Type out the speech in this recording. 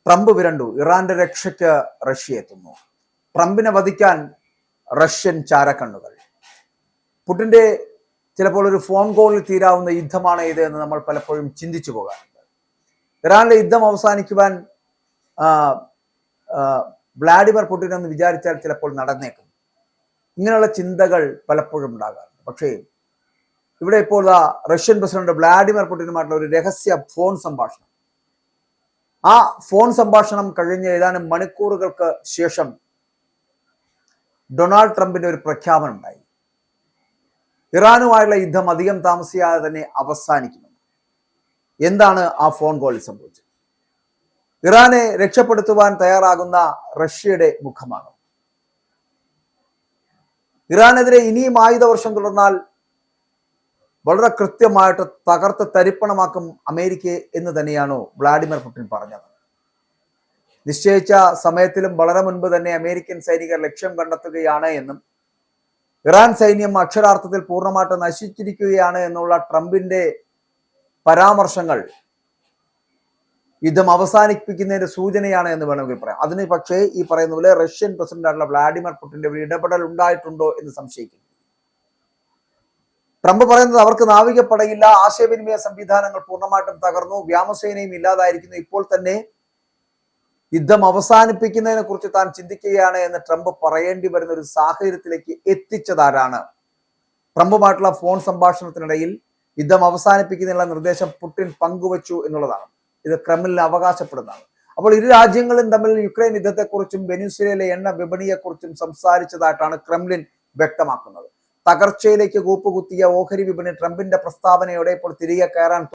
Trump വിരണ്ടു. ഇറാന്റെ രക്ഷയ്ക്ക് Russia എത്തുന്നു. ട്രംപിനെ വധിക്കാൻ റഷ്യൻ ചാരക്കണ്ണുകൾ. പുടിന്റെ ചിലപ്പോൾ ഒരു ഫോൺ കോളിൽ തീരാവുന്ന യുദ്ധമാണ് ഇത് എന്ന് നമ്മൾ പലപ്പോഴും ചിന്തിച്ചു പോകാറുണ്ട്. ഇറാനിലെ യുദ്ധം അവസാനിക്കുവാൻ വ്ളാഡിമിർ പുടിൻ എന്ന് വിചാരിച്ചാൽ ചിലപ്പോൾ നടന്നേക്കും. ഇങ്ങനെയുള്ള ചിന്തകൾ പലപ്പോഴും ഉണ്ടാകാറുണ്ട്. പക്ഷേ ഇവിടെ ഇപ്പോൾ റഷ്യൻ പ്രസിഡന്റ് വ്ളാഡിമിർ പുടിനുമായിട്ടുള്ള ഒരു രഹസ്യ ഫോൺ സംഭാഷണം. ആ ഫോൺ സംഭാഷണം കഴിഞ്ഞ് ഏതാനും മണിക്കൂറുകൾക്ക് ശേഷം ഡൊണാൾഡ് ട്രംപിന്റെ ഒരു പ്രഖ്യാപനം ഉണ്ടായി. ഇറാനുമായുള്ള യുദ്ധം അധികം താമസിയാതെ തന്നെ അവസാനിക്കുമെന്ന്. എന്താണ് ആ ഫോൺ കോളിൽ സംഭവിച്ചത്? ഇറാനെ രക്ഷപ്പെടുത്തുവാൻ തയ്യാറാകുന്ന റഷ്യയുടെ മുഖമാണ്. ഇറാനെതിരെ ഇനിയും ആയുധവർഷം തുടർന്നാൽ വളരെ കൃത്യമായിട്ട് തകർത്ത് തരിപ്പണമാക്കും അമേരിക്കയെ എന്ന് തന്നെയാണ് വ്ളാഡിമിർ പുടിൻ പറഞ്ഞത്. നിശ്ചയിച്ച സമയത്തിലും വളരെ മുൻപ് തന്നെ അമേരിക്കൻ സൈനികർ ലക്ഷ്യം കണ്ടെത്തുകയാണ് എന്നും ഇറാൻ സൈന്യം അക്ഷരാർത്ഥത്തിൽ പൂർണ്ണമായിട്ട് നശിച്ചിരിക്കുകയാണ് എന്നുള്ള ട്രംപിന്റെ പരാമർശങ്ങൾ യുദ്ധം അവസാനിപ്പിക്കുന്നതിന്റെ സൂചനയാണ് എന്ന് വേണമെങ്കിൽ പറയാം. അതിന് പക്ഷേ ഈ പറയുന്ന പോലെ റഷ്യൻ പ്രസിഡന്റായിട്ടുള്ള വ്ളാഡിമിർ പുടിന്റെ ഒരു ഇടപെടൽ ഉണ്ടായിട്ടുണ്ടോ എന്ന് സംശയിക്കുന്നു. ട്രംപ് പറയുന്നത് അവർക്ക് നാവികപ്പടയില്ല, ആശയവിനിമയ സംവിധാനങ്ങൾ പൂർണ്ണമായിട്ടും തകർന്നു, വ്യോമസേനയും ഇല്ലാതായിരിക്കുന്നു, ഇപ്പോൾ തന്നെ യുദ്ധം അവസാനിപ്പിക്കുന്നതിനെ കുറിച്ച് താൻ ചിന്തിക്കുകയാണ് എന്ന് ട്രംപ് പറയേണ്ടി വരുന്ന ഒരു സാഹചര്യത്തിലേക്ക് എത്തിച്ചതാരാണ്? ട്രംപുമായിട്ടുള്ള ഫോൺ സംഭാഷണത്തിനിടയിൽ യുദ്ധം അവസാനിപ്പിക്കുന്നതിനുള്ള നിർദ്ദേശം പുടിൻ പങ്കുവച്ചു എന്നുള്ളതാണ്. ഇത് ക്രെംലിന് അവകാശപ്പെടുന്നതാണ്. അപ്പോൾ ഇരു രാജ്യങ്ങളും തമ്മിൽ യുക്രൈൻ യുദ്ധത്തെക്കുറിച്ചും വെനിസ്വേലയിലെ എണ്ണ വിപണിയെക്കുറിച്ചും സംസാരിച്ചതായിട്ടാണ് ക്രെംലിൻ വ്യക്തമാക്കുന്നത്. തകർച്ചയിലേക്ക് കൂപ്പുകുത്തിയ ഓഹരി വിപണി ട്രംപിന്റെ പ്രസ്താവനയോടെ ഇപ്പോൾ തിരികെ കയറാൻ